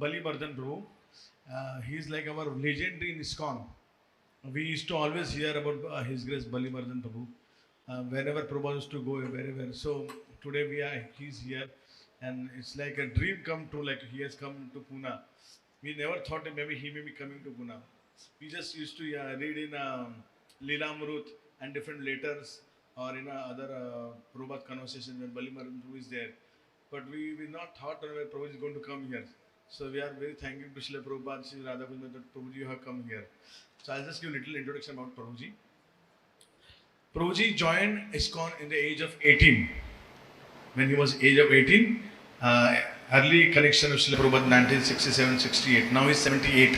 Bali Mardan Prabhu. He is like our legendary in ISKCON. We used to always hear about His Grace Bali Mardan Prabhu. Whenever Prabhu used to go, wherever. So today he's here, and it's like a dream come true. Like he has come to Pune. We never thought that maybe he may be coming to Pune. We just used to read in Leela Amrut and different letters, or in other Prabhupada conversations when Bali Mardan Prabhu is there. But we not thought that Prabhu is going to come here. So we are very thankful to Srila Prabhupada, Sri Radhakrishna, that Prabhuji have come here. So I'll just give a little introduction about Prabhuji. Prabhuji joined ISKCON in the age of 18. When he was age of 18, early connection of Srila Prabhupada 1967-68. Now he's 78.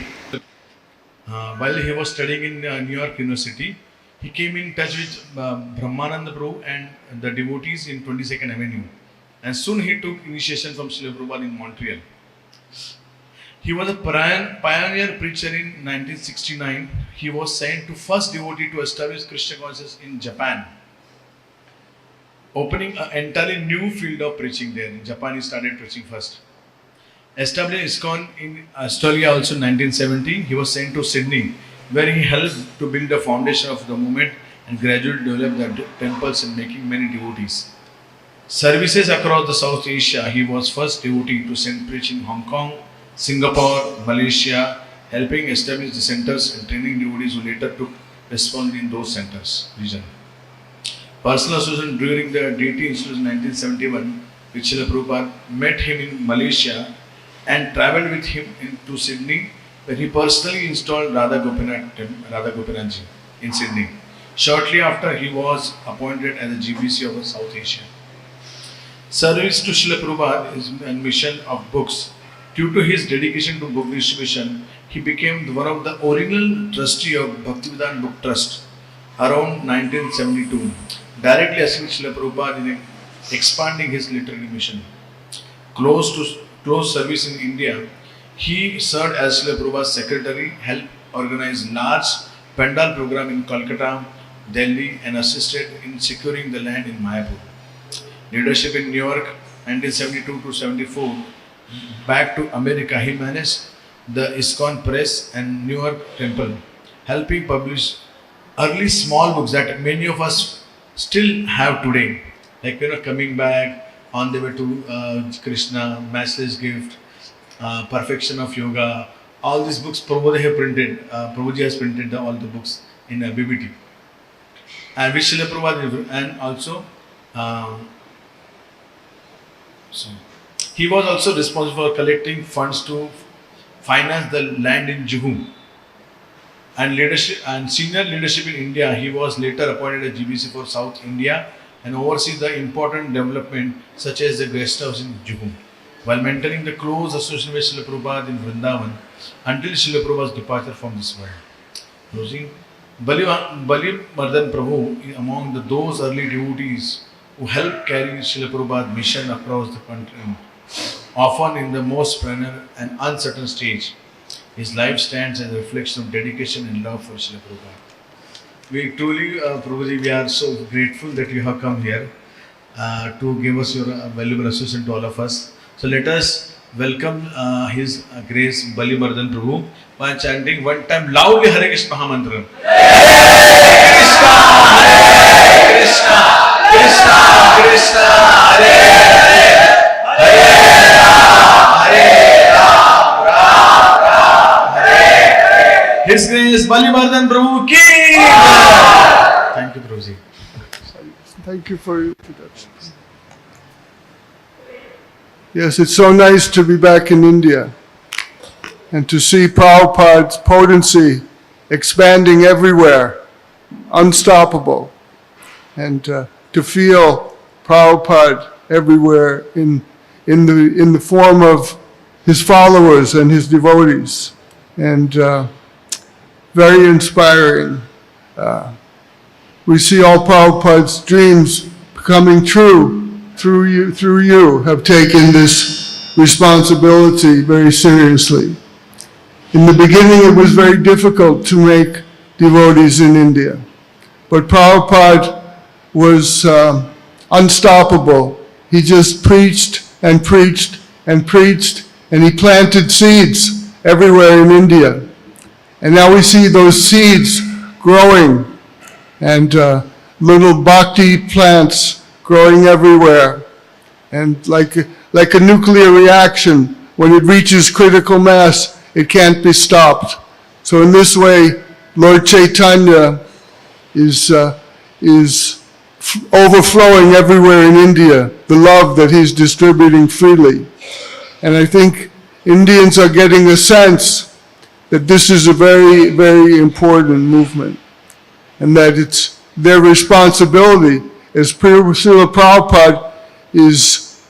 While he was studying in New York University, he came in touch with Brahmananda Prabhu and the devotees in 22nd Avenue. And soon he took initiation from Srila Prabhupada in Montreal. He was a pioneer preacher in 1969. He was sent to first devotee to establish Krishna consciousness in Japan, opening an entirely new field of preaching there. In Japan, he started preaching first. Established ISKCON in Australia also in 1970. He was sent to Sydney, where he helped to build the foundation of the movement and gradually develop the temples and making many devotees. Services across the South Asia. He was first devotee to send preaching in Hong Kong, Singapore, Malaysia, helping establish the centers and training devotees who later took responsibility in those centers region. Personal association during the deity institution in 1971 with Srila Prabhupada, met him in Malaysia and travelled with him to Sydney, where he personally installed Radha Gopinathji in Sydney. Shortly after, he was appointed as the GBC of South Asia. Service to Srila Prabhupada is a mission of books. Due to his dedication to book distribution, he became one of the original trustee of Bhaktivedanta Book Trust around 1972, directly assisting Srila Prabhupada in expanding his literary mission. Close service in India, he served as Srila Prabhupada's secretary, helped organize large Pandal program in Kolkata, Delhi, and assisted in securing the land in Mayapur. Leadership in New York, 1972 to 74. Back to America, he managed the ISKCON Press and New York Temple, helping publish early small books that many of us still have today. Like, coming back, on the way to Krishna, Matchless Gift, Perfection of Yoga. All these books Prabhupada have printed. Prabhuji has printed all the books in BBT. And which Srila Prabhupada, and also he was also responsible for collecting funds to finance the land in Juhu. And senior leadership in India, he was later appointed as GBC for South India and oversees the important development such as the guest house in Juhu, while maintaining the close association with Srila Prabhupada in Vrindavan until Srila Prabhupada's departure from this world. Bali Mardan Prabhu is among those early devotees who helped carry Srila Prabhupada's mission across the country, often in the most perennial and uncertain stage. His life stands as a reflection of dedication and love for Srila Prabhupada. We truly, Prabhuji, we are so grateful that you have come here to give us your valuable assistance to all of us. So let us welcome His Grace Bali Mardan Prabhu by chanting one time loudly Hare Krishna Mahamantra. Hare Krishna, Hare Krishna, Krishna Krishna, Hare Hare, Hare Ram, Hare Ram, Ram Ram, Hare Hare. His Grace Bali Mardan Prabhu ki. Thank you, Prabhuji. Thank you for your introduction. Yes, it's so nice to be back in India and to see Prabhupada's potency expanding everywhere, unstoppable, and to feel Prabhupada everywhere in the form of his followers and his devotees, and very inspiring. We see all Prabhupada's dreams coming true through you have taken this responsibility very seriously. In the beginning, it was very difficult to make devotees in India, but Prabhupada was unstoppable. He just preached and preached and preached, And he planted seeds everywhere in India. And now we see those seeds growing, and little bhakti plants growing everywhere. And like a nuclear reaction, when it reaches critical mass, it can't be stopped. So in this way, Lord Chaitanya is overflowing everywhere in India, the love that he's distributing freely. And I think Indians are getting a sense that this is a very, very important movement, and that it's their responsibility, as Srila Prabhupada is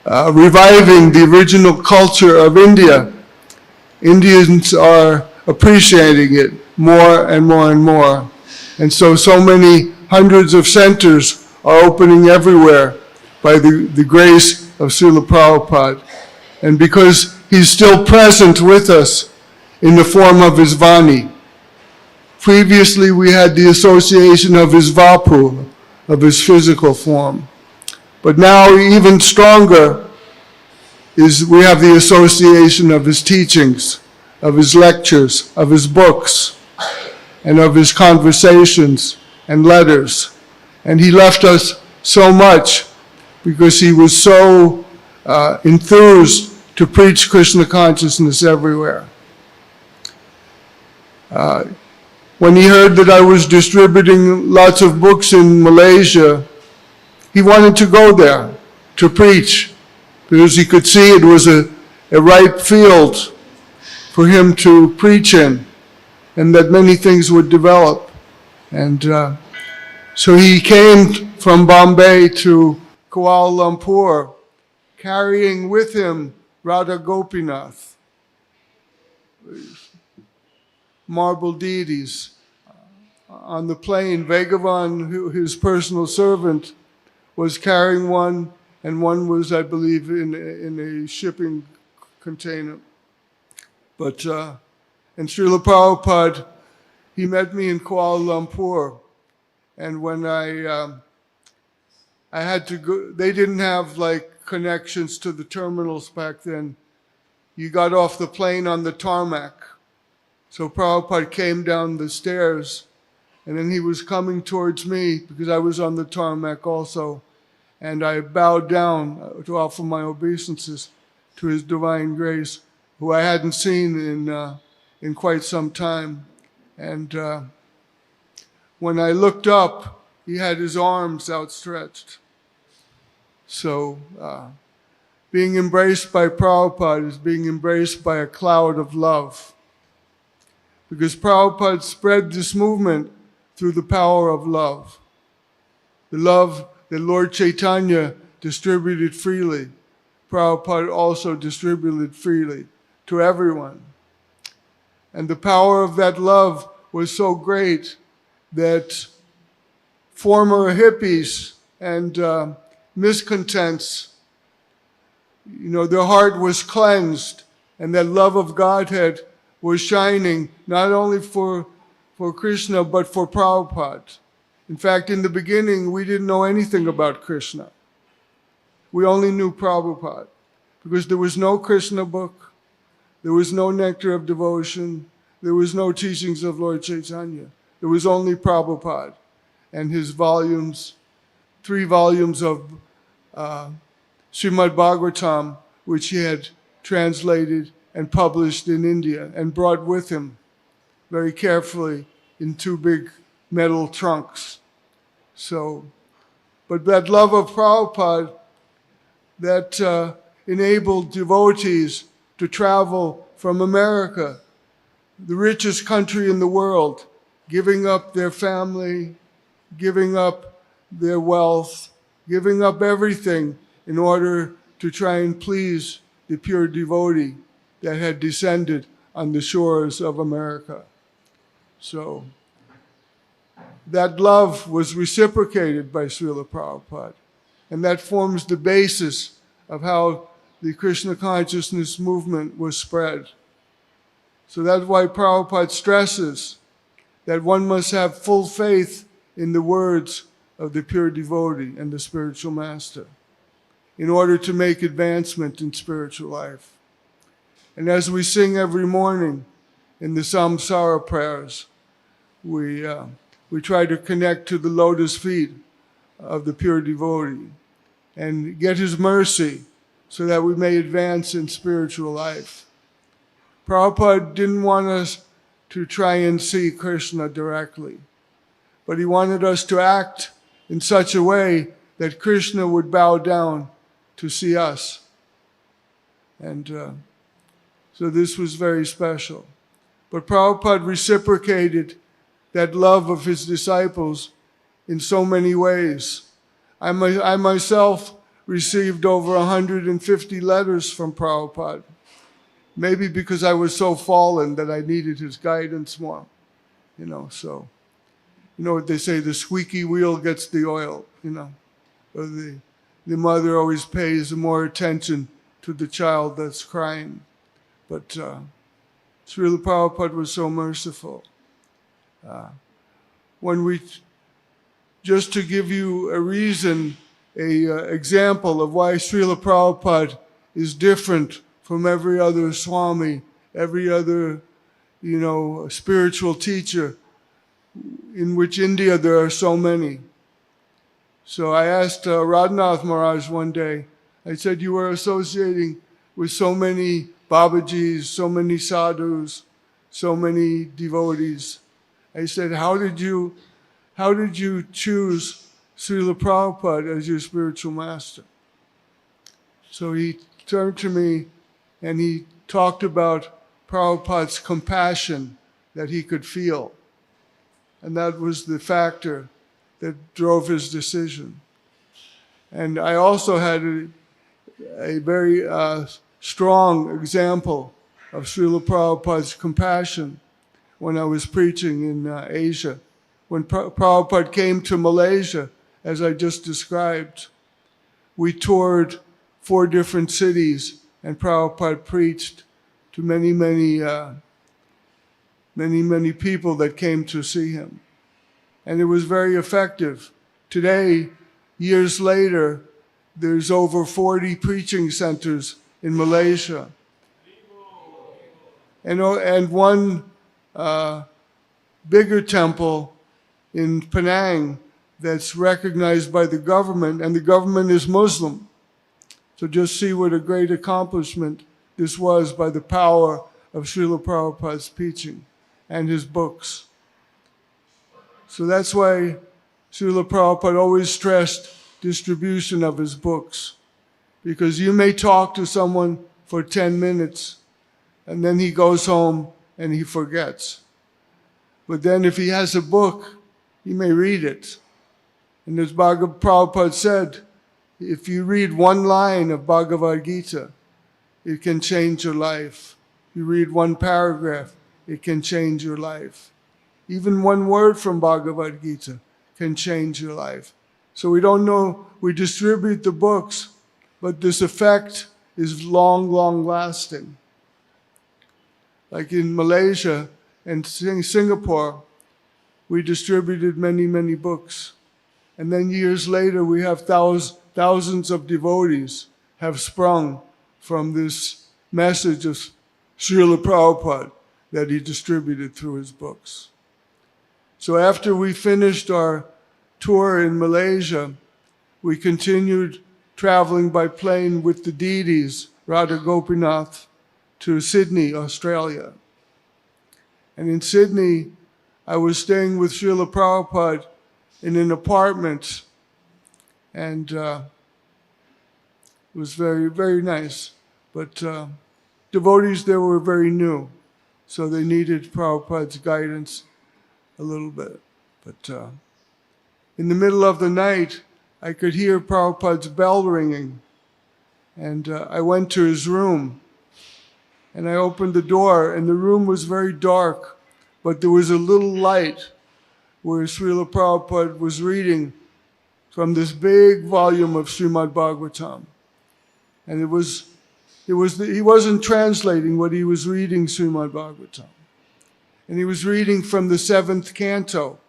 reviving the original culture of India. Indians are appreciating it more and more and more. And so many hundreds of centers are opening everywhere by the grace of Srila Prabhupada. And because he's still present with us in the form of his Vani. Previously we had the association of his Vapu, of his physical form. But now even stronger is we have the association of his teachings, of his lectures, of his books, and of his conversations and letters. And he left us so much because he was so enthused to preach Krishna consciousness everywhere. When he heard that I was distributing lots of books in Malaysia, he wanted to go there to preach, because he could see it was a ripe field for him to preach in, and that many things would develop. And so he came from Bombay to Kuala Lumpur, carrying with him Radha Gopinath, marble deities. On the plane, Bhagavan, his personal servant, was carrying one, and one was, I believe, in a shipping container. But, and Srila Prabhupada, he met me in Kuala Lumpur, and when I had to go, they didn't have like connections to the terminals back then. You got off the plane on the tarmac. So Prabhupada came down the stairs, and then he was coming towards me because I was on the tarmac also. And I bowed down to offer my obeisances to His Divine Grace, who I hadn't seen in quite some time. And when I looked up, he had his arms outstretched. So being embraced by Prabhupada is being embraced by a cloud of love, because Prabhupada spread this movement through the power of love. The love that Lord Chaitanya distributed freely, Prabhupada also distributed freely to everyone. And the power of that love was so great that former hippies and miscontents, their heart was cleansed, and that love of Godhead was shining not only for Krishna, but for Prabhupada. In fact, in the beginning, we didn't know anything about Krishna. We only knew Prabhupada, because there was no Krishna book, there was no nectar of devotion, there was no teachings of Lord Chaitanya. There was only Prabhupada and his volumes, 3 volumes of Srimad Bhagavatam, which he had translated and published in India and brought with him very carefully in 2 big metal trunks. But that love of Prabhupada that enabled devotees to travel from America, the richest country in the world, giving up their family, giving up their wealth, giving up everything in order to try and please the pure devotee that had descended on the shores of America. So that love was reciprocated by Srila Prabhupada, and that forms the basis of how the Krishna consciousness movement was spread. So that's why Prabhupada stresses that one must have full faith in the words of the pure devotee and the spiritual master in order to make advancement in spiritual life. And as we sing every morning in the Samsara prayers, we try to connect to the lotus feet of the pure devotee and get his mercy so that we may advance in spiritual life. Prabhupada didn't want us to try and see Krishna directly, but he wanted us to act in such a way that Krishna would bow down to see us. And so this was very special. But Prabhupada reciprocated that love of his disciples in so many ways. I myself received over 150 letters from Prabhupada, maybe because I was so fallen that I needed his guidance more. So, what they say, the squeaky wheel gets the oil, or the mother always pays more attention to the child that's crying. But Srila Prabhupada was so merciful. Just to give you a reason, example of why Srila Prabhupada is different from every other Swami, every other, spiritual teacher, in which India there are so many. So I asked Radhanath Maharaj one day, I said, you were associating with so many Babajis, so many sadhus, so many devotees. I said, how did you choose Srila Prabhupada as your spiritual master? So he turned to me and he talked about Prabhupada's compassion that he could feel. And that was the factor that drove his decision. And I also had a very strong example of Srila Prabhupada's compassion when I was preaching in Asia. When Prabhupada came to Malaysia, as I just described, we toured 4 different cities, and Prabhupada preached to many people that came to see him. And it was very effective. Today, years later, there's over 40 preaching centers in Malaysia. And one bigger temple in Penang that's recognized by the government, and the government is Muslim. So just see what a great accomplishment this was by the power of Srila Prabhupada's teaching and his books. So that's why Srila Prabhupada always stressed distribution of his books, because you may talk to someone for 10 minutes and then he goes home and he forgets. But then if he has a book, he may read it. And as Prabhupada said, if you read one line of Bhagavad Gita, it can change your life. You read one paragraph, it can change your life. Even one word from Bhagavad Gita can change your life. So we don't know, we distribute the books, but this effect is long, long lasting. Like in Malaysia and Singapore, we distributed many, many books. And then years later, we have thousands of devotees have sprung from this message of Srila Prabhupada that he distributed through his books. So after we finished our tour in Malaysia, we continued traveling by plane with the deities, Radha Gopinath, to Sydney, Australia. And in Sydney, I was staying with Srila Prabhupada in an apartment, and it was very, very nice. But devotees there were very new, so they needed Prabhupada's guidance a little bit. But in the middle of the night, I could hear Prabhupada's bell ringing, and I went to his room, and I opened the door, and the room was very dark, but there was a little light where Srila Prabhupada was reading from this big volume of Srimad Bhagavatam. And he wasn't translating what he was reading, Srimad Bhagavatam. And he was reading from the 7th canto,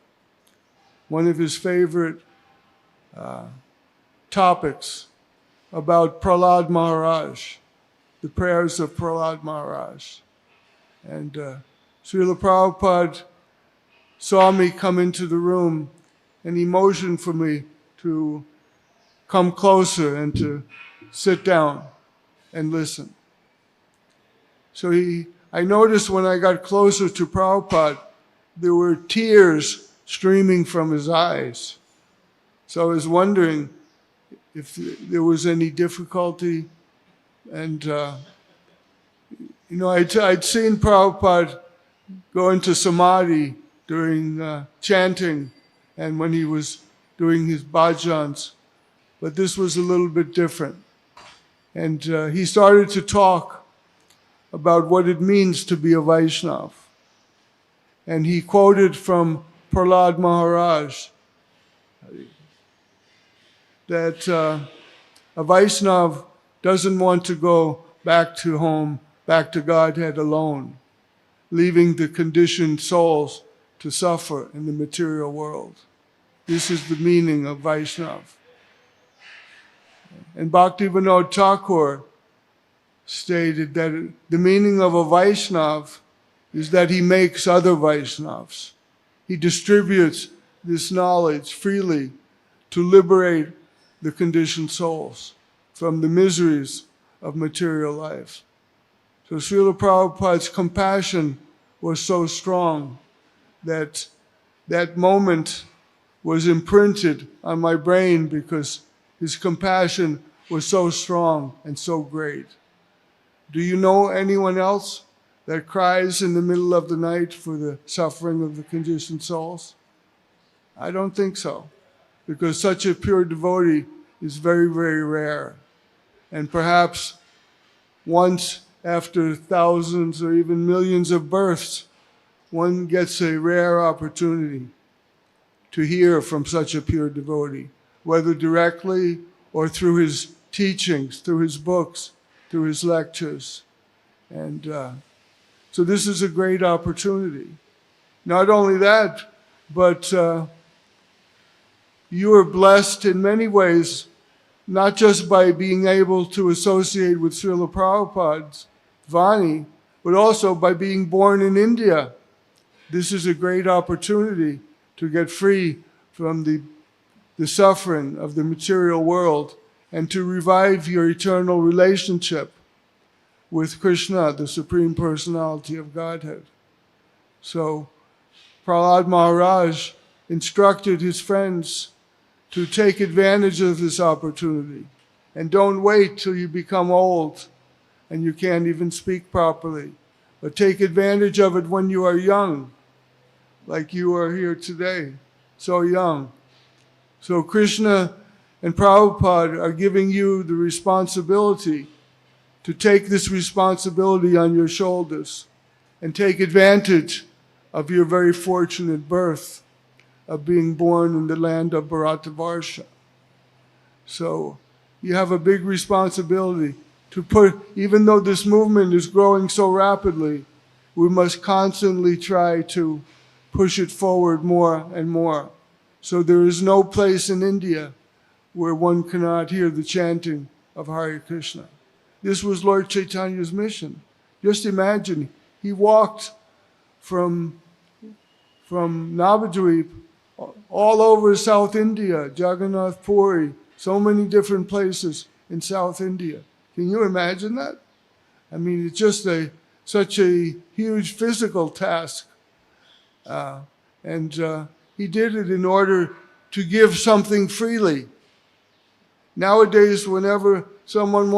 one of his favorite topics about Prahlad Maharaj. the prayers of Prahlad Maharaj. And Srila Prabhupada saw me come into the room, and he motioned for me to come closer and to sit down and listen. So I noticed when I got closer to Prabhupada, there were tears streaming from his eyes. So I was wondering if there was any difficulty. And, I'd seen Prabhupada go into samadhi during chanting and when he was doing his bhajans, but this was a little bit different. And he started to talk about what it means to be a Vaishnava. And he quoted from Prahlad Maharaj that a Vaishnava doesn't want to go back to home, back to Godhead alone, leaving the conditioned souls to suffer in the material world. This is the meaning of Vaishnava. And Bhaktivinoda Thakur stated that the meaning of a Vaishnava is that he makes other Vaishnavas. He distributes this knowledge freely to liberate the conditioned souls from the miseries of material life. So Srila Prabhupada's compassion was so strong that that moment was imprinted on my brain because his compassion was so strong and so great. Do you know anyone else that cries in the middle of the night for the suffering of the conditioned souls? I don't think so, because such a pure devotee is very, very rare. And perhaps once after thousands or even millions of births, one gets a rare opportunity to hear from such a pure devotee, whether directly or through his teachings, through his books, through his lectures. And so this is a great opportunity. Not only that, but you are blessed in many ways, not just by being able to associate with Srila Prabhupada's Vani, but also by being born in India. This is a great opportunity to get free from the suffering of the material world and to revive your eternal relationship with Krishna, the Supreme Personality of Godhead. So Prahlad Maharaj instructed his friends to take advantage of this opportunity and don't wait till you become old and you can't even speak properly, but take advantage of it when you are young, like you are here today, so young. So Krishna and Prabhupada are giving you the responsibility to take this responsibility on your shoulders and take advantage of your very fortunate birth of being born in the land of Bharatavarsha. So you have a big responsibility to put, even though this movement is growing so rapidly, we must constantly try to push it forward more and more. So there is no place in India where one cannot hear the chanting of Hare Krishna. This was Lord Chaitanya's mission. Just imagine, he walked from Navadvip all over South India, Jagannath Puri, so many different places in South India. Can you imagine that? I mean, it's just such a huge physical task. He did it in order to give something freely. Nowadays, whenever someone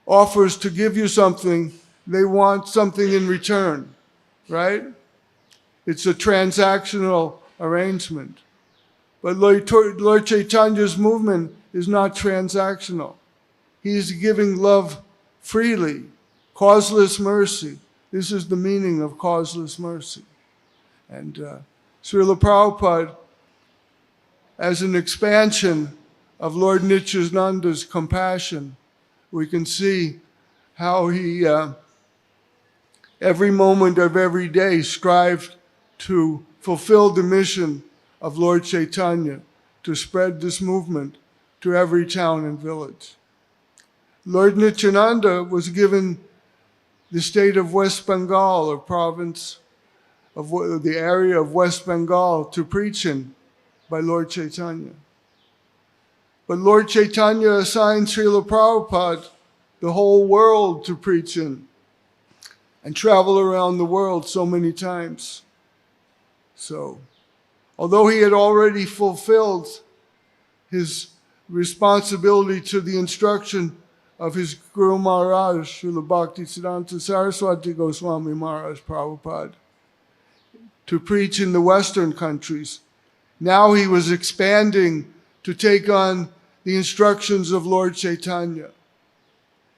offers to give you something, they want something in return, right? It's a transactional arrangement. But Lord Chaitanya's movement is not transactional. He is giving love freely, causeless mercy. This is the meaning of causeless mercy. And Srila Prabhupada, as an expansion of Lord Nityananda's compassion, we can see how he, every moment of every day, strived to fulfill the mission of Lord Chaitanya, to spread this movement to every town and village. Lord Nityananda was given the state of West Bengal, or province of the area of West Bengal, to preach in by Lord Chaitanya. But Lord Chaitanya assigned Srila Prabhupada the whole world to preach in and travel around the world so many times. So, although he had already fulfilled his responsibility to the instruction of his Guru Maharaj, Srila Bhaktisiddhanta Saraswati Goswami Maharaj Prabhupada, to preach in the Western countries, now he was expanding to take on the instructions of Lord Chaitanya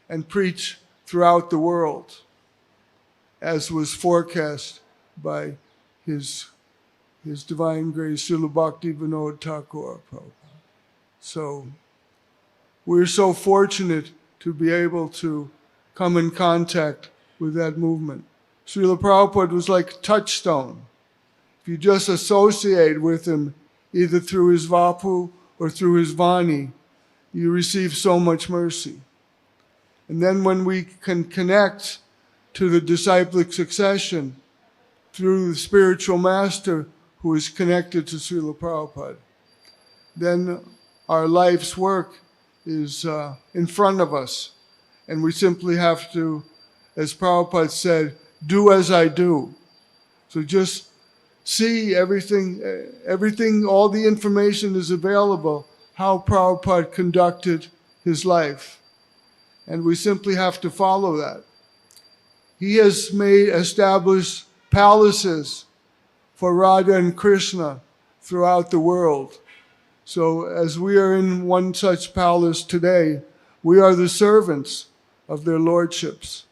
and preach throughout the world, as was forecast by His Divine Grace, Srila Bhakti Vinod Thakur Prabhupada. So we're so fortunate to be able to come in contact with that movement. Srila Prabhupada was like a touchstone. If you just associate with him, either through his Vapu or through his Vani, you receive so much mercy. And then when we can connect to the disciplic succession through the spiritual master who is connected to Srila Prabhupada, then our life's work is in front of us. And we simply have to, as Prabhupada said, do as I do. So just see everything, all the information is available, how Prabhupada conducted his life. And we simply have to follow that. He has established palaces for Radha and Krishna throughout the world. So as we are in one such palace today, we are the servants of their lordships.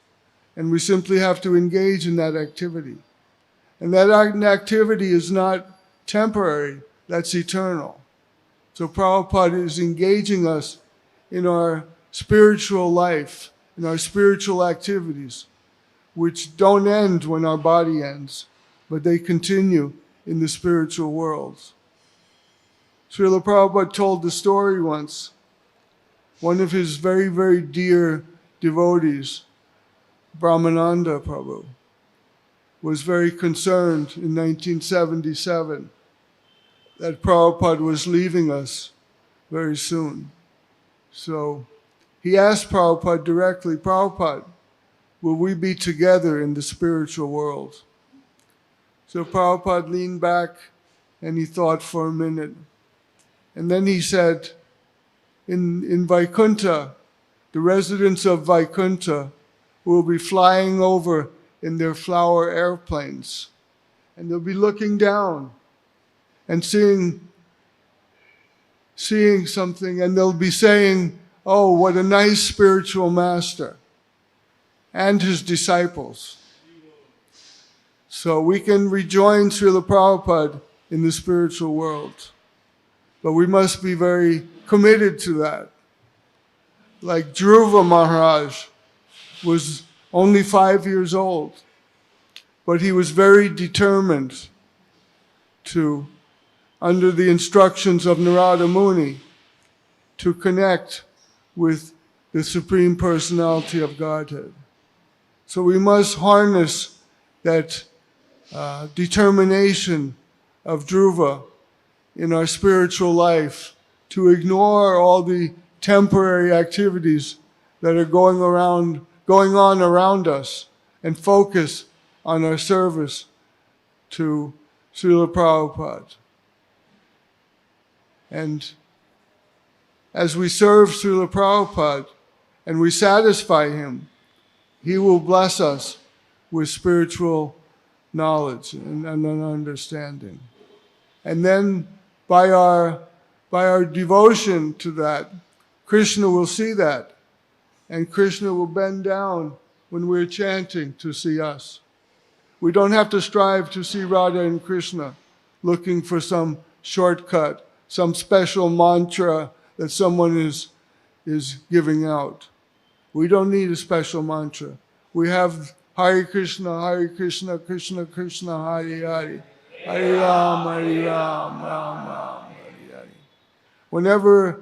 And we simply have to engage in that activity. And that activity is not temporary, that's eternal. So Prabhupada is engaging us in our spiritual life, in our spiritual activities, which don't end when our body ends, but they continue in the spiritual world. Srila Prabhupada told the story once. One of his very, very dear devotees, Brahmananda Prabhu, was very concerned in 1977 that Prabhupada was leaving us very soon. So he asked Prabhupada directly, Prabhupada, will we be together in the spiritual world? So Prabhupada leaned back and he thought for a minute. And then he said, in Vaikuntha, the residents of Vaikuntha will be flying over in their flower airplanes. And they'll be looking down and seeing something, and they'll be saying, oh, what a nice spiritual master, and his disciples. So we can rejoin Srila Prabhupada in the spiritual world. But we must be very committed to that. Like Dhruva Maharaj was only 5 years old, but he was very determined to, under the instructions of Narada Muni, to connect with the Supreme Personality of Godhead. So we must harness that determination of Dhruva in our spiritual life to ignore all the temporary activities that are going on around us and focus on our service to Srila Prabhupada. And as we serve Srila Prabhupada and we satisfy him, he will bless us with spiritual knowledge and understanding. And then by our devotion to that, Krishna will see that. And Krishna will bend down when we're chanting to see us. We don't have to strive to see Radha and Krishna looking for some shortcut, some special mantra that someone is giving out. We don't need a special mantra. We have Hare Krishna, Krishna Krishna, Hare Hare, Hare Ram, Ram Ram, Hare Hare. Whenever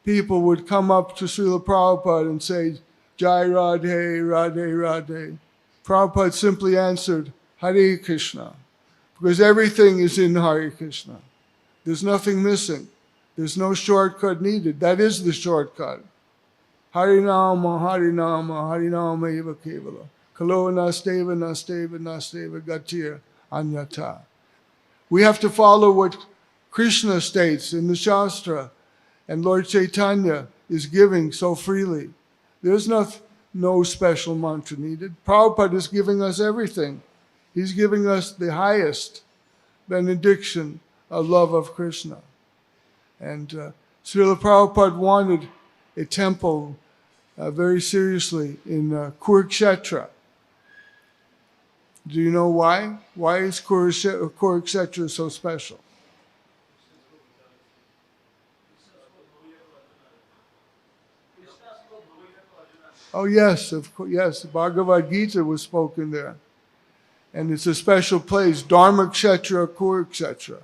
people would come up to Srila Prabhupada and say, Jai Radhe, Radhe, Radhe. Prabhupada simply answered, Hare Krishna, because everything is in Hare Krishna. There's nothing missing. There's no shortcut needed. That is the shortcut. Harinama, Harinama, Harinama eva kevala. Kalo nasteva, nasteva, nasteva, gatir, anyata. We have to follow what Krishna states in the Shastra, and Lord Chaitanya is giving so freely. There's no special mantra needed. Prabhupada is giving us everything. He's giving us the highest benediction of love of Krishna. And Srila Prabhupada wanted a temple very seriously in Kurukshetra. Do you know why? Why is Kurukshetra so special? Oh yes, of course, yes. Bhagavad Gita was spoken there, and it's a special place. Dharmakshetra, Kurukshetra,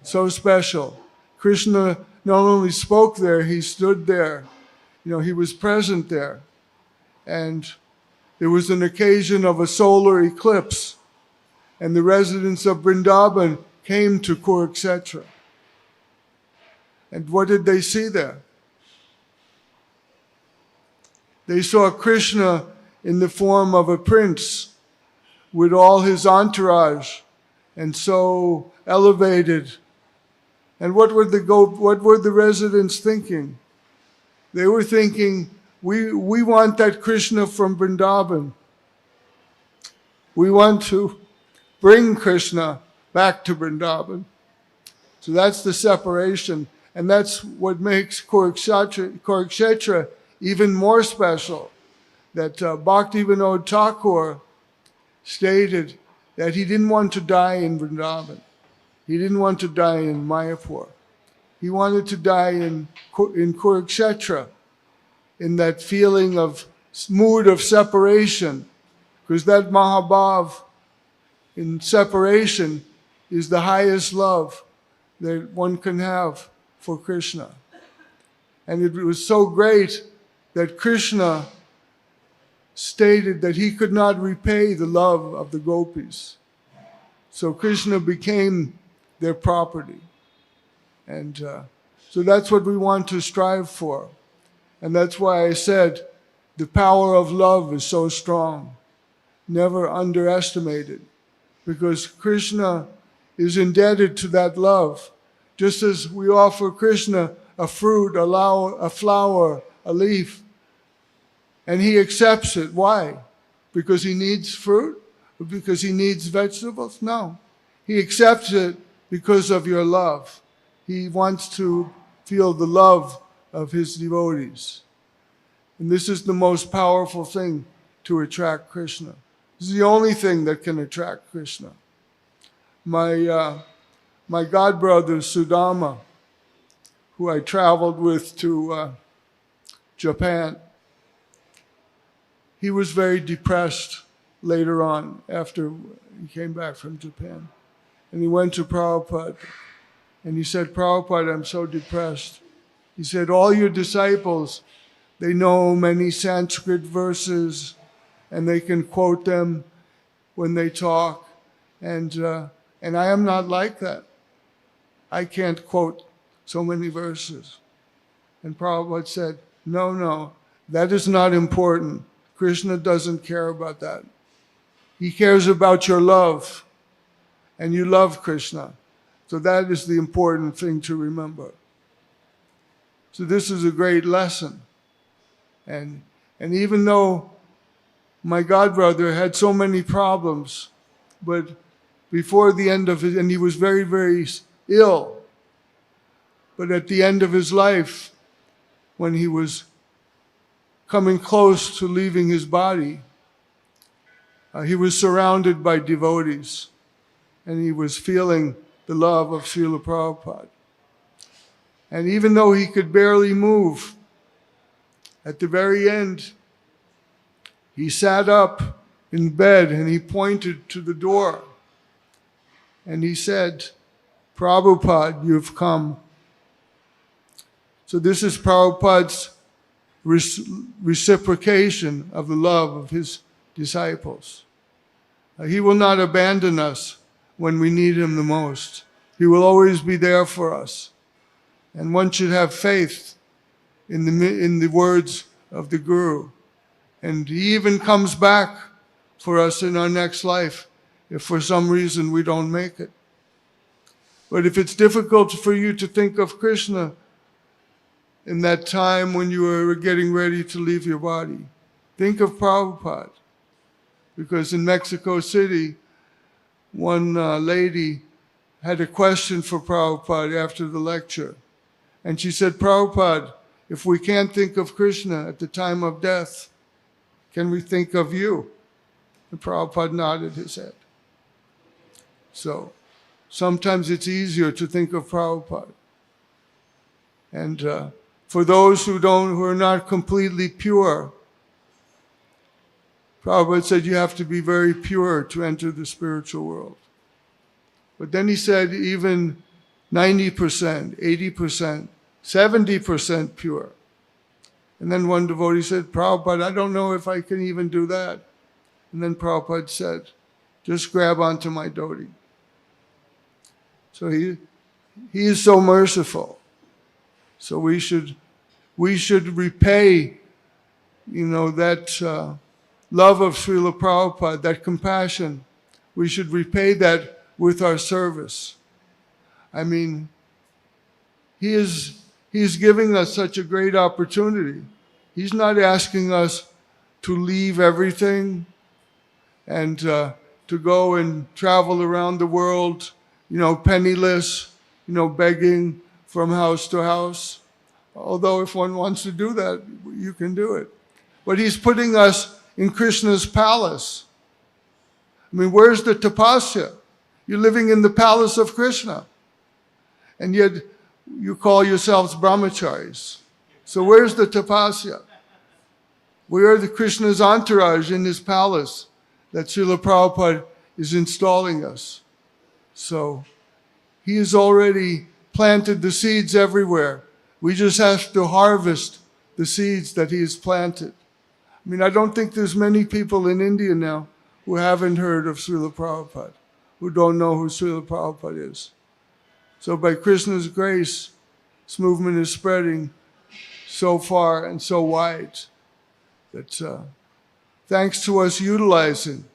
so special. Krishna not only spoke there, he stood there. He was present there, and there was an occasion of a solar eclipse, and the residents of Vrindavan came to Kurukshetra. And what did they see there? They saw Krishna in the form of a prince with all his entourage, and so elevated. And what were the residents thinking? They were thinking, we want that Krishna from Vrindavan. We want to bring Krishna back to Vrindavan. So that's the separation. And that's what makes Kurukshetra even more special. That Bhaktivinoda Thakur stated that he didn't want to die in Vrindavan. He didn't want to die in Mayapur. He wanted to die in Kurukshetra, in that feeling of mood of separation, because that Mahabhav in separation is the highest love that one can have for Krishna. And it was so great that Krishna stated that he could not repay the love of the gopis. So Krishna became their property. And so that's what we want to strive for. And that's why I said the power of love is so strong. Never underestimate it. Because Krishna is indebted to that love. Just as we offer Krishna a fruit, a flower, a leaf, and he accepts it. Why? Because he needs fruit? Or because he needs vegetables? No. He accepts it because of your love. He wants to feel the love of his devotees. And this is the most powerful thing to attract Krishna. This is the only thing that can attract Krishna. My godbrother Sudama, who I traveled with to Japan, he was very depressed later on after he came back from Japan. And he went to Prabhupada and he said, Prabhupada, I'm so depressed. He said, all your disciples, they know many Sanskrit verses and they can quote them when they talk. And I am not like that. I can't quote so many verses. And Prabhupada said, no, that is not important. Krishna doesn't care about that. He cares about your love, and you love Krishna. So that is the important thing to remember. So this is a great lesson. And even though my godbrother had so many problems, but before the end of his, and he was very, very ill, but at the end of his life, when he was coming close to leaving his body, he was surrounded by devotees, and he was feeling the love of Srila Prabhupada. And even though he could barely move, at the very end, he sat up in bed and he pointed to the door. And he said, Prabhupada, you've come. So this is Prabhupada's reciprocation of the love of his disciples. He will not abandon us when we need him the most. He will always be there for us. And one should have faith in the words of the Guru. And he even comes back for us in our next life if for some reason we don't make it. But if it's difficult for you to think of Krishna in that time when you are getting ready to leave your body, think of Prabhupada. Because in Mexico City, one lady had a question for Prabhupada after the lecture. And she said, Prabhupada, if we can't think of Krishna at the time of death, can we think of you? And Prabhupada nodded his head. So sometimes it's easier to think of Prabhupada. And for those who are not completely pure, Prabhupada said you have to be very pure to enter the spiritual world. But then he said even 90%, 80%, 70% pure. And then one devotee said, Prabhupada, I don't know if I can even do that. And then Prabhupada said, just grab onto my dhoti. So he is so merciful. So we should repay, that love of Srila Prabhupada, that compassion. We should repay that with our service. I mean, he is giving us such a great opportunity. He's not asking us to leave everything and to go and travel around the world, penniless, begging from house to house. Although if one wants to do that, you can do it. But he's putting us in Krishna's palace. I mean, where's the tapasya? You're living in the palace of Krishna. And yet you call yourselves brahmacharis. So where's the tapasya? We are the Krishna's entourage in his palace that Srila Prabhupada is installing us. So he has already planted the seeds everywhere. We just have to harvest the seeds that he has planted. I mean, I don't think there's many people in India now who haven't heard of Srila Prabhupada, who don't know who Srila Prabhupada is. So by Krishna's grace, this movement is spreading so far and so wide that thanks to us utilizing.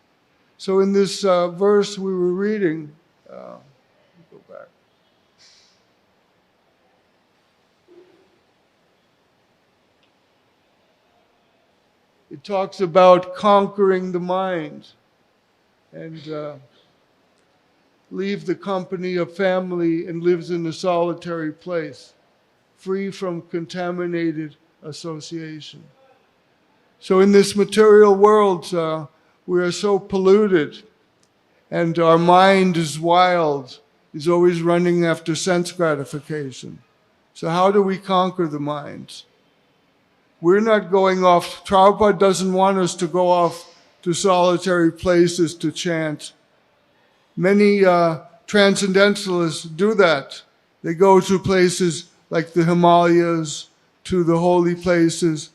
So in this verse we were reading, go back. It talks about conquering the mind and leave the company of family and lives in a solitary place, free from contaminated association. So in this material world, we are so polluted and our mind is wild, is always running after sense gratification. So how do we conquer the mind? We're not going off. Prabhupada doesn't want us to go off to solitary places to chant. Many transcendentalists do that. They go to places like the Himalayas, to the holy places,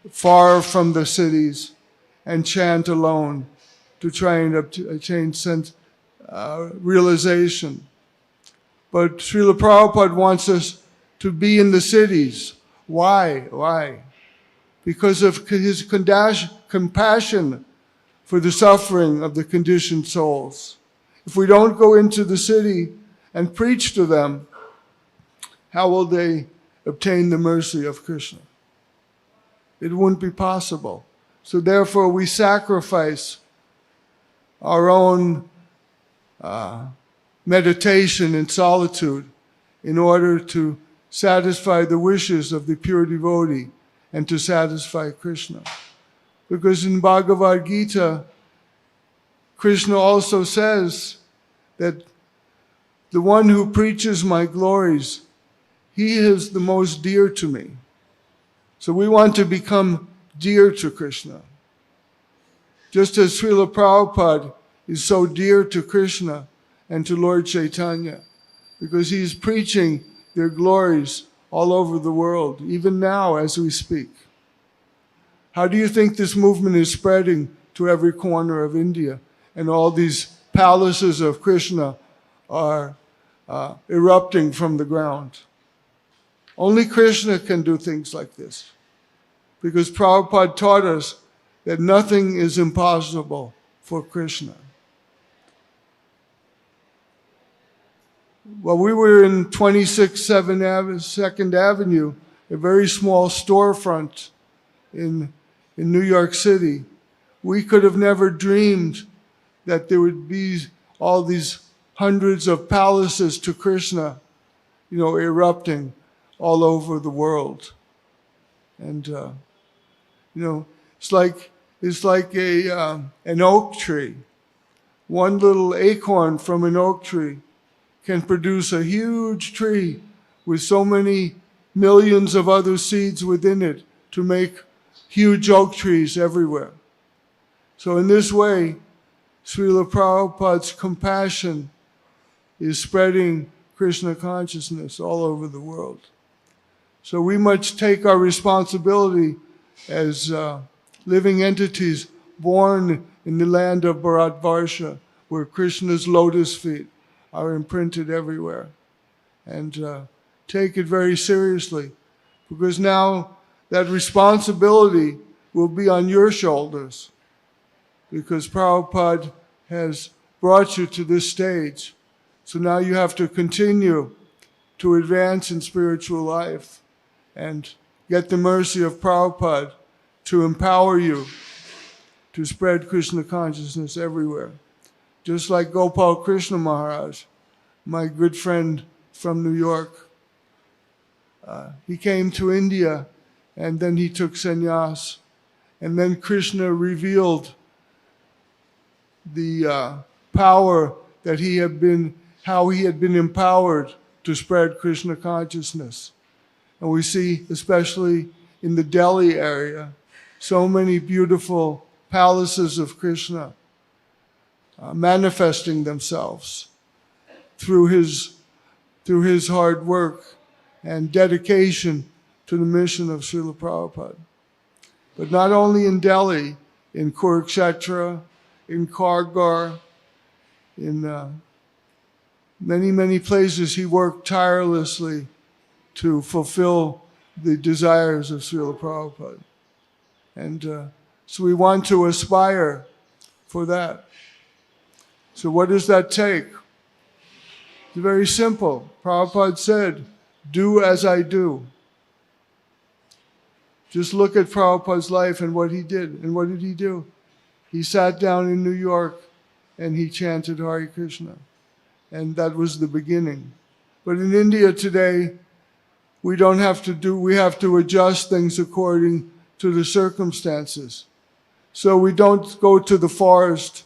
far from the cities, and chant alone to try and attain sense realization. But Srila Prabhupada wants us to be in the cities. Why? Because of his compassion for the suffering of the conditioned souls. If we don't go into the city and preach to them, how will they obtain the mercy of Krishna? It wouldn't be possible. So therefore we sacrifice our own meditation in solitude in order to satisfy the wishes of the pure devotee and to satisfy Krishna. Because in Bhagavad Gita, Krishna also says that the one who preaches my glories, he is the most dear to me. So we want to become dear to Krishna. Just as Srila Prabhupada is so dear to Krishna and to Lord Chaitanya, because he's preaching their glories all over the world, even now as we speak. How do you think this movement is spreading to every corner of India? And all these palaces of Krishna are erupting from the ground. Only Krishna can do things like this, because Prabhupada taught us that nothing is impossible for Krishna. Well, we were in 262nd Avenue, a very small storefront in New York City. We could have never dreamed that there would be all these hundreds of palaces to Krishna, erupting all over the world. And, it's like an oak tree. One little acorn from an oak tree can produce a huge tree with so many millions of other seeds within it to make huge oak trees everywhere. So in this way, Srila Prabhupada's compassion is spreading Krishna consciousness all over the world. So we must take our responsibility as living entities born in the land of Bharatvarsha, where Krishna's lotus feet are imprinted everywhere. And take it very seriously, because now that responsibility will be on your shoulders, because Prabhupada has brought you to this stage. So now you have to continue to advance in spiritual life and get the mercy of Prabhupada to empower you to spread Krishna consciousness everywhere. Just like Gopal Krishna Maharaj, my good friend from New York. He came to India and then he took sannyas. And then Krishna revealed the power that how he had been empowered to spread Krishna consciousness. And we see, especially in the Delhi area, so many beautiful palaces of Krishna manifesting themselves through his hard work and dedication to the mission of Srila Prabhupada. But not only in Delhi, in Kurukshetra, in Kargar, in many, many places he worked tirelessly to fulfill the desires of Srila Prabhupada. And so we want to aspire for that. So what does that take? It's very simple. Prabhupada said, "Do as I do." Just look at Prabhupada's life and what he did. And what did he do? He sat down in New York and he chanted Hare Krishna. And that was the beginning. But in India today, we have to adjust things according to the circumstances. So we don't go to the forest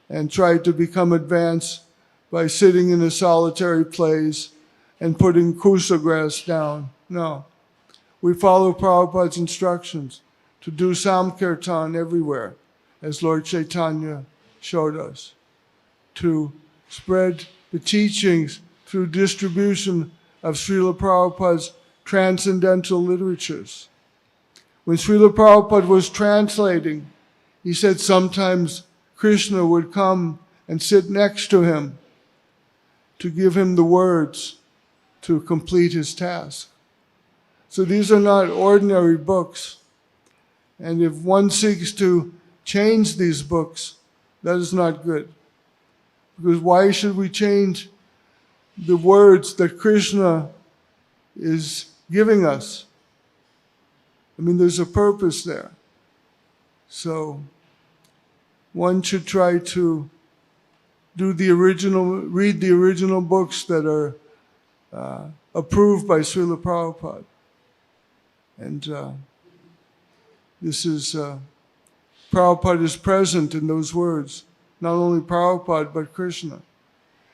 and try to become advanced by sitting in a solitary place and putting kusa grass down. No. We follow Prabhupada's instructions to do Samkirtan everywhere, as Lord Chaitanya showed us, to spread the teachings through distribution of Srila Prabhupada's transcendental literatures. When Srila Prabhupada was translating, he said sometimes Krishna would come and sit next to him to give him the words to complete his task. So these are not ordinary books. And if one seeks to change these books, that is not good. Because why should we change the words that Krishna is giving us? I mean, there's a purpose there. So one should try to read the original books that are approved by Srila Prabhupada. And Prabhupada is present in those words. Not only Prabhupada, but Krishna.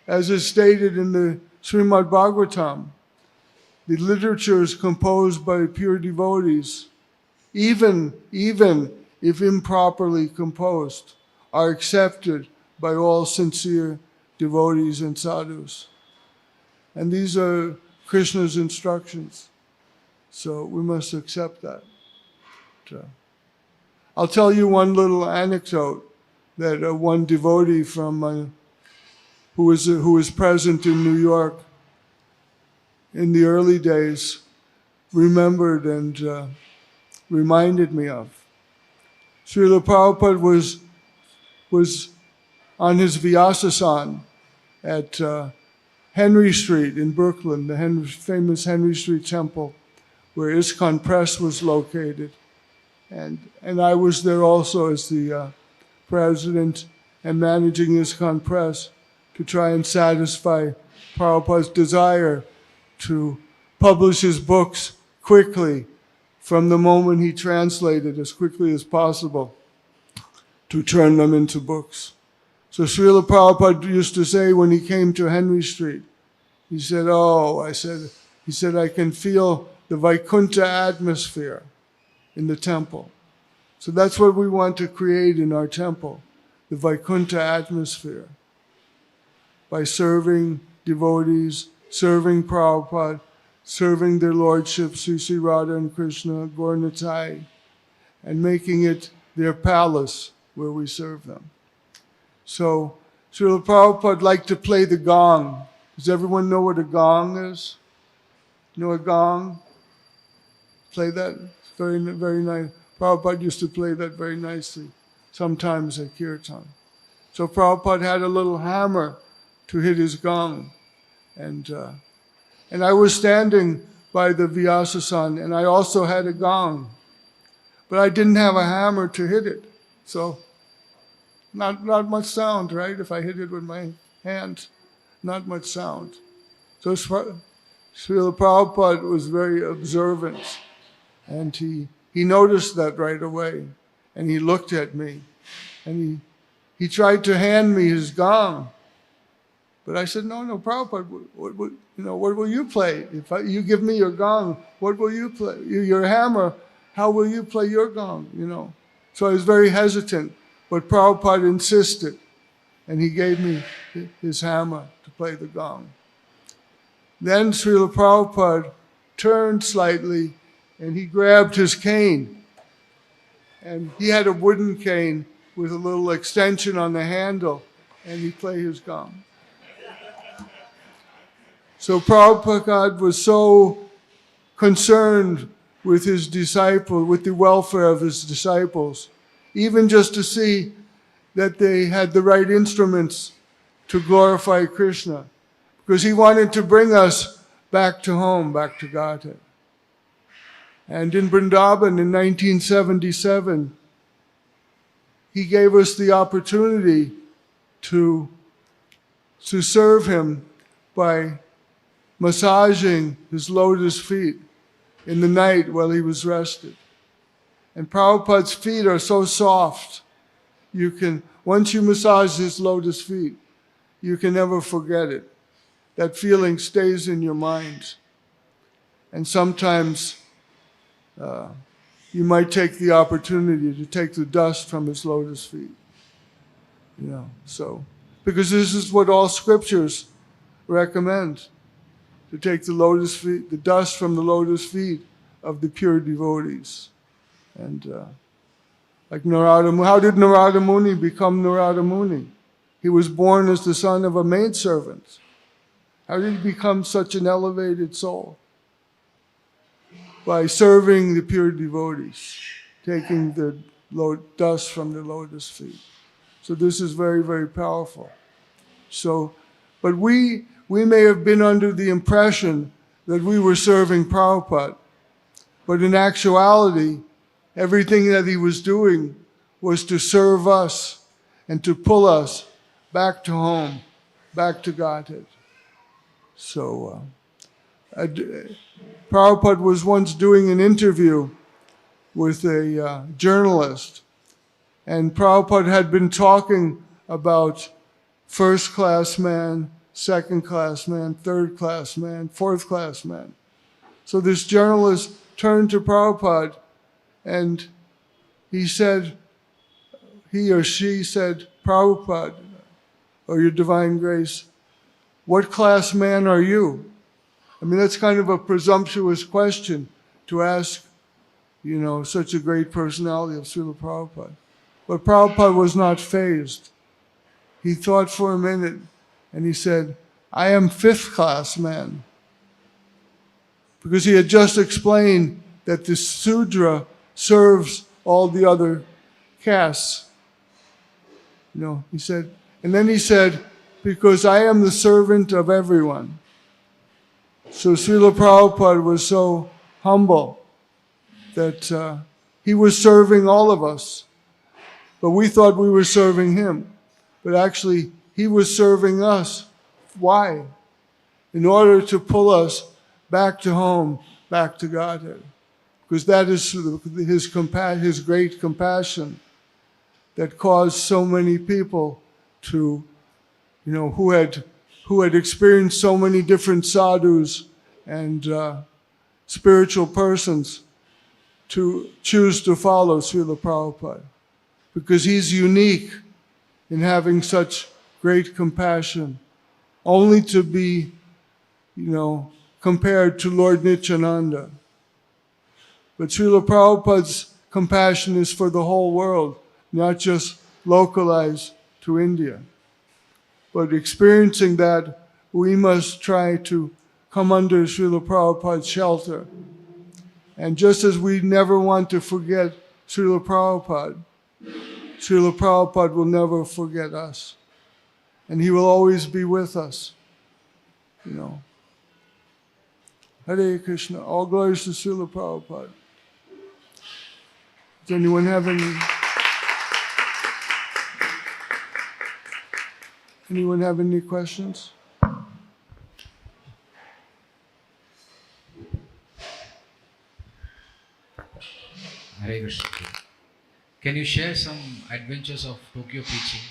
As is stated in the Srimad Bhagavatam, the literature is composed by pure devotees, even if improperly composed, are accepted by all sincere devotees and sadhus. And these are Krishna's instructions. So we must accept that. I'll tell you one little anecdote that one devotee from who was present in New York in the early days remembered and reminded me of. Srila Prabhupada was on his Vyasasan at Henry Street in Brooklyn, the famous Henry Street Temple, where ISKCON Press was located. And I was there also as the president and managing ISKCON Press to try and satisfy Prabhupada's desire to publish his books quickly from the moment he translated as quickly as possible to turn them into books. So Srila Prabhupada used to say when he came to Henry Street, he said, I can feel the Vaikuntha atmosphere in the temple. So that's what we want to create in our temple, the Vaikuntha atmosphere. By serving devotees, serving Prabhupada, serving their lordship, Sri Radha and Krishna, Gaur Nitai, and making it their palace where we serve them. So Srila Prabhupada liked to play the gong. Does everyone know what a gong is? Know a gong? Play that? Very, very nice. Prabhupada used to play that very nicely, sometimes at kirtan. So Prabhupada had a little hammer to hit his gong. And I was standing by the Vyasasan, and I also had a gong. But I didn't have a hammer to hit it. So not much sound, right? If I hit it with my hand, not much sound. So Srila Prabhupada was very observant, and he noticed that right away, and he looked at me, and he tried to hand me his gong. But I said, no, Prabhupada, what will you play? If you give me your gong, what will you play? Your hammer, how will you play your gong? So I was very hesitant, but Prabhupada insisted, and he gave me his hammer to play the gong. Then Srila Prabhupada turned slightly, and he grabbed his cane. And he had a wooden cane with a little extension on the handle, and he played his gong. So Prabhupada was so concerned with his disciple, with the welfare of his disciples, even just to see that they had the right instruments to glorify Krishna, because he wanted to bring us back to home, back to Godhead. And in Vrindavan in 1977, he gave us the opportunity to serve him by massaging his lotus feet in the night while he was rested. And Prabhupada's feet are so soft, once you massage his lotus feet, you can never forget it. That feeling stays in your mind. And sometimes you might take the opportunity to take the dust from his lotus feet. Because this is what all scriptures recommend, to take the dust from the lotus feet of the pure devotees. And like Narada Muni, how did Narada Muni become Narada Muni? He was born as the son of a maidservant. How did he become such an elevated soul? By serving the pure devotees, taking the dust from the lotus feet. So this is very, very powerful. But we may have been under the impression that we were serving Prabhupada, but in actuality, everything that he was doing was to serve us and to pull us back to home, back to Godhead. So Prabhupada was once doing an interview with a journalist, and Prabhupada had been talking about first-class man, second-class man, third-class man, fourth-class man. So this journalist turned to Prabhupada, and he or she said, Prabhupada, or Your Divine Grace, what class man are you? I mean, that's kind of a presumptuous question to ask, such a great personality of Srila Prabhupada. But Prabhupada was not fazed. He thought for a minute and he said, I am fifth class man. Because he had just explained that the Sudra serves all the other castes. He said, and then he said, because I am the servant of everyone. So Srila Prabhupada was so humble that he was serving all of us. But we thought we were serving him. But actually, he was serving us. Why? In order to pull us back to home, back to Godhead. Because that is his great compassion that caused so many people to, who had experienced so many different sadhus and spiritual persons to choose to follow Srila Prabhupada. Because he's unique in having such great compassion, only to be, compared to Lord Nityananda. But Srila Prabhupada's compassion is for the whole world, not just localized to India. But experiencing that, we must try to come under Srila Prabhupada's shelter. And just as we never want to forget Srila Prabhupada will never forget us. And he will always be with us. Hare Krishna. All glories to Srila Prabhupada. Does anyone have any questions? Hare Krishna. Can you share some adventures of Tokyo preaching,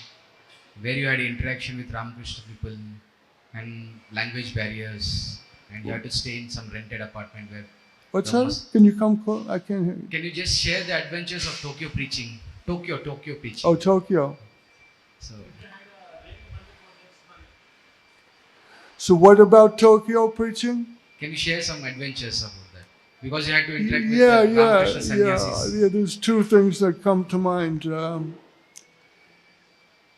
where you had interaction with Ramakrishna people and language barriers, and you had to stay in some rented apartment where... What's that? Can you come close? I can't hear you. Can you just share the adventures of Tokyo preaching? Tokyo preaching. Oh, Tokyo. So what about Tokyo preaching? Can you share some adventures about that? Because you had to interact with Ramakrishna sannyasis. Yeah, there's two things that come to mind.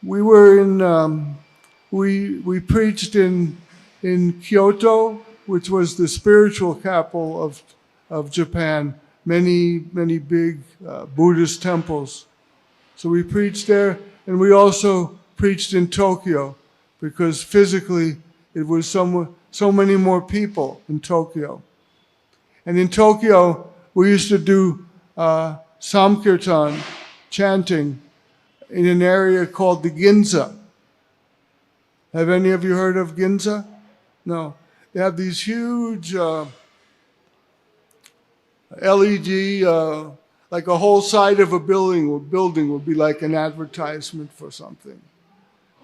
We were in, we preached in Kyoto, which was the spiritual capital of Japan, many big Buddhist temples. So we preached there, and we also preached in Tokyo, because physically it was so many more people in Tokyo. And in Tokyo, we used to do Samkirtan, chanting, in an area called the Ginza. Have any of you heard of Ginza? No. They have these huge LED, like a whole side of a building would be like an advertisement for something.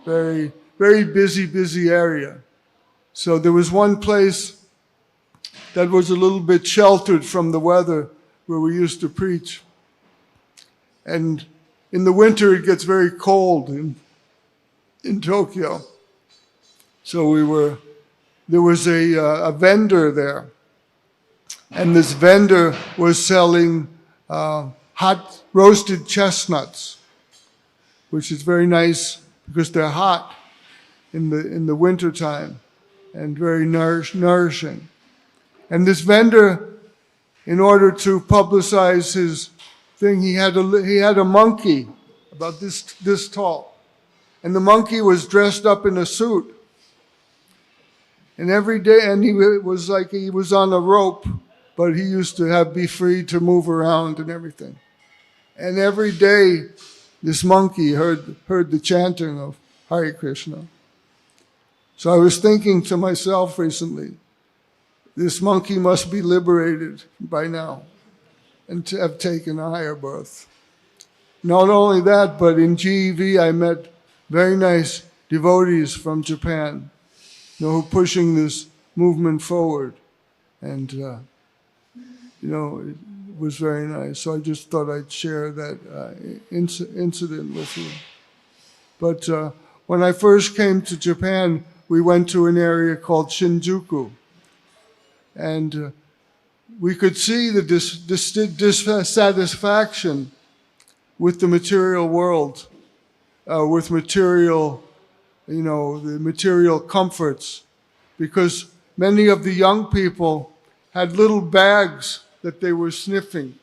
Very, very busy area. So there was one place that was a little bit sheltered from the weather where we used to preach. And in the winter it gets very cold in Tokyo. So there was a vendor there. And this vendor was selling hot roasted chestnuts, which is very nice because they're hot in the wintertime and very nourishing. And this vendor, in order to publicize his thing, he had a monkey about this tall. And the monkey was dressed up in a suit. And every day, and he was like he was on a rope, but he used to be free to move around and everything. And every day, this monkey heard the chanting of Hare Krishna. So I was thinking to myself recently, this monkey must be liberated by now and to have taken a higher birth. Not only that, but in GEV I met very nice devotees from Japan, who are pushing this movement forward. And, it was very nice. So I just thought I'd share that incident with you. But when I first came to Japan, we went to an area called Shinjuku. And we could see the dissatisfaction with the material world, with material, the material comforts, because many of the young people had little bags that they were sniffing.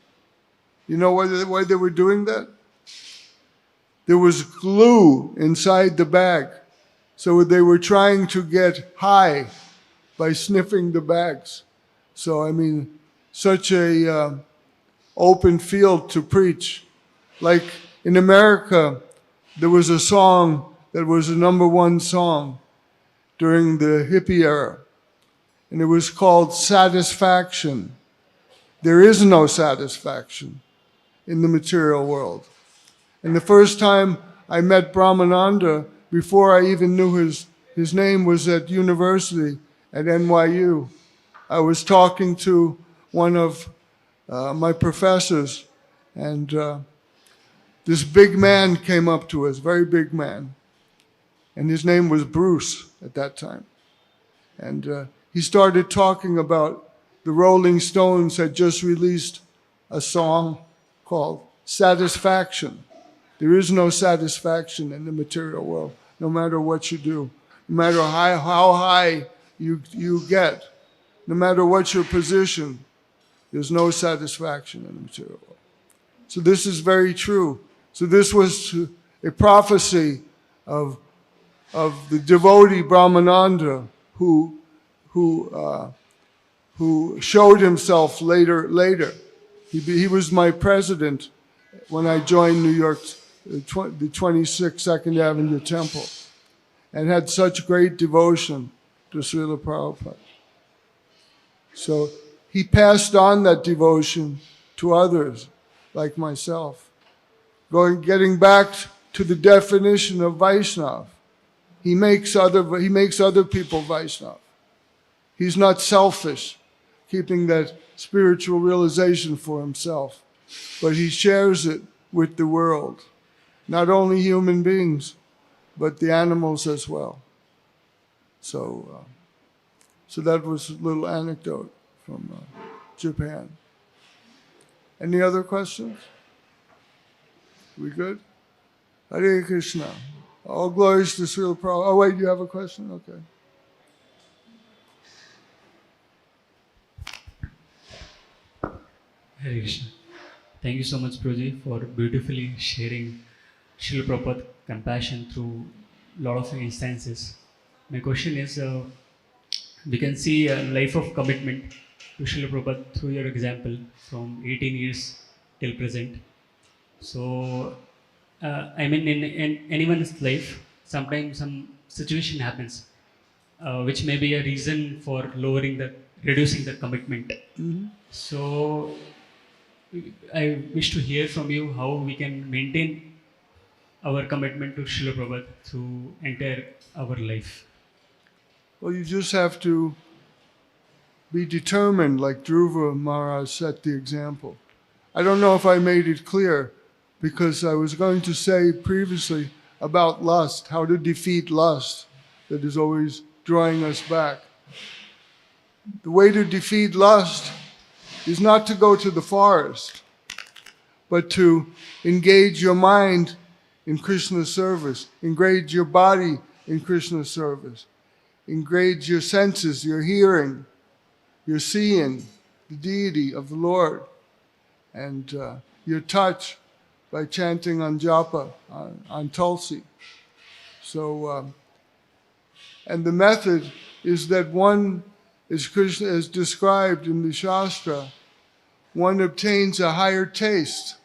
You know why they were doing that? There was glue inside the bag, so they were trying to get high by sniffing the bags. So, such a open field to preach. Like in America, there was a song that was a #1 song during the hippie era, and it was called Satisfaction. There is no satisfaction in the material world. And the first time I met Brahmananda, before I even knew his name, was at university at NYU. I was talking to one of my professors, and this big man came up to us, very big man, and his name was Bruce at that time. And he started talking about the Rolling Stones had just released a song called Satisfaction. There is no satisfaction in the material world, no matter what you do, no matter how high you get, no matter what your position, there's no satisfaction in the material world. So this is very true. So this was a prophecy of the devotee Brahmananda who showed himself later. He was my president when I joined New York, the 26th Second Avenue Temple, and had such great devotion to Srila Prabhupada. So he passed on that devotion to others, like myself. Getting back to the definition of Vaishnava, he makes other people Vaishnava. He's not selfish, keeping that spiritual realization for himself, but he shares it with the world, not only human beings, but the animals as well. So that was a little anecdote from Japan. Any other questions? We good? Hare Krishna. All glories to Srila Prabhupada. Oh, wait, you have a question? Okay. Hare Krishna. Thank you so much, Prabhuji, for beautifully sharing Srila Prabhupada compassion through a lot of instances. My question is, we can see a life of commitment to Srila Prabhupada through your example from 18 years till present. So, in anyone's life, sometimes some situation happens, which may be a reason for reducing the commitment. Mm-hmm. So, I wish to hear from you how we can maintain our commitment to Srila Prabhupada through entire our life. Well, you just have to be determined, like Dhruva Maharaj set the example. I don't know if I made it clear, because I was going to say previously about lust, how to defeat lust that is always drawing us back. The way to defeat lust is not to go to the forest, but to engage your mind in Krishna's service, engage your body in Krishna's service, engage your senses, your hearing, your seeing, the deity of the Lord, and your touch by chanting on japa, on tulsi. So, and the method is that one, as Krishna is described in the Shastra, one obtains a higher taste.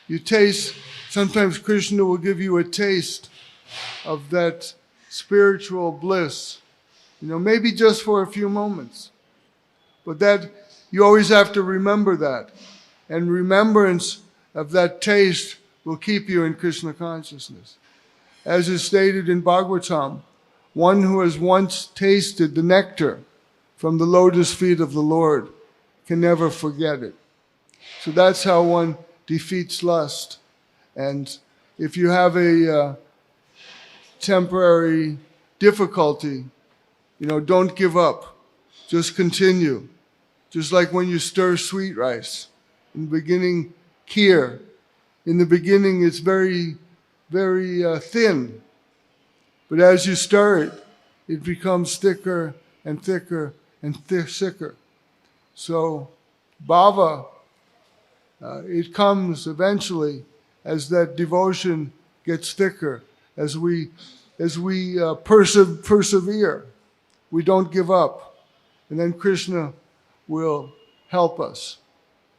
You taste, sometimes Krishna will give you a taste of that spiritual bliss, maybe just for a few moments. But that, you always have to remember that. And remembrance of that taste will keep you in Krishna consciousness. As is stated in Bhagavatam, one who has once tasted the nectar from the lotus feet of the Lord can never forget it. So that's how one defeats lust. And if you have a temporary difficulty, don't give up. Just continue. Just like when you stir sweet rice. In the beginning, kheer. In the beginning, it's very, very thin. But as you stir it, it becomes thicker and thicker and thicker. So, bhava, it comes eventually as that devotion gets thicker, as we persevere. We don't give up. And then Krishna will help us.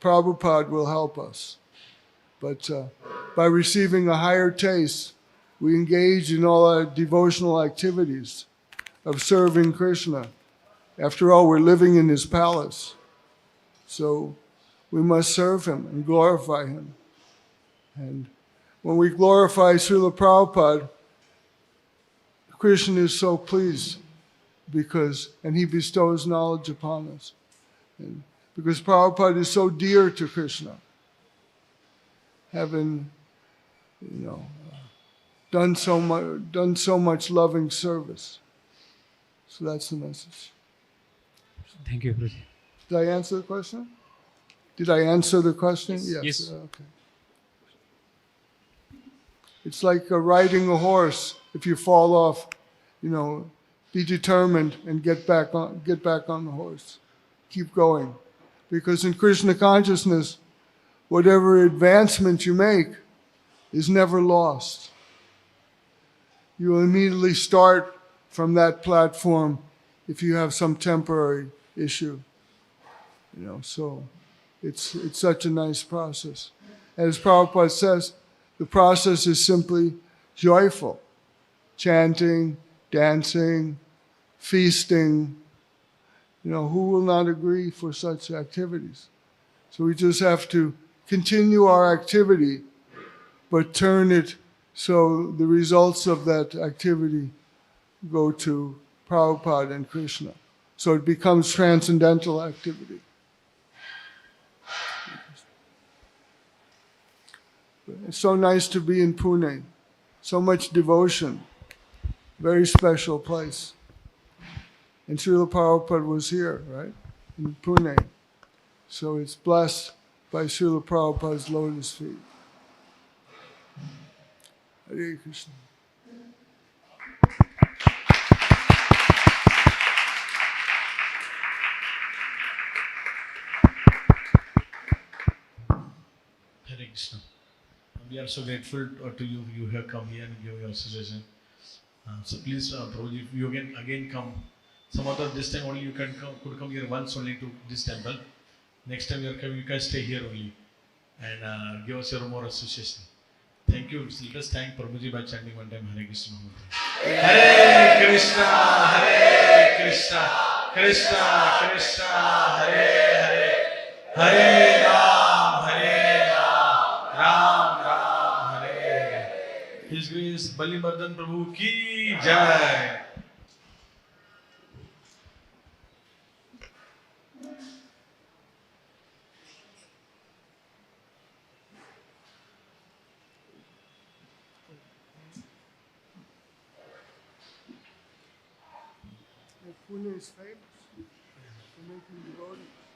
Prabhupada will help us. But by receiving a higher taste, we engage in all our devotional activities of serving Krishna. After all, we're living in his palace. So we must serve him and glorify him. And when we glorify Srila Prabhupada, Krishna is so pleased and he bestows knowledge upon us. And because Prabhupada is so dear to Krishna, having, done so much loving service. So that's the message. Thank you, Prabhuji. Did I answer the question? Did I answer the question? Yes. Okay. It's like riding a horse. If you fall off, be determined and get back on the horse. Keep going. Because in Krishna consciousness, whatever advancement you make is never lost. You will immediately start from that platform if you have some temporary issue. So it's such a nice process. As Prabhupada says, the process is simply joyful. Chanting, dancing, feasting. Who will not agree for such activities? So we just have to continue our activity, but turn it so the results of that activity go to Prabhupada and Krishna. So it becomes transcendental activity. It's so nice to be in Pune. So much devotion. Very special place. And Srila Prabhupada was here, right? In Pune. So it's blessed by Srila Prabhupada's lotus feet. Hare Krishna. Hare Krishna. We are so grateful to you. You have come here and give your suggestion. So please, Prabhu, if you can again come, some other this time only you could come here once only to this temple. Next time you are coming, you can stay here only and give us your more association. Thank you. Let us thank Prabhuji by chanting one time Hare Krishna. Hare Krishna, Hare Krishna, Krishna Krishna, Hare Hare, Hare Ram, Ram Ram, Hare. His Grace Bali Mardan Prabhu ki Jai. Pune is famous for making devotees.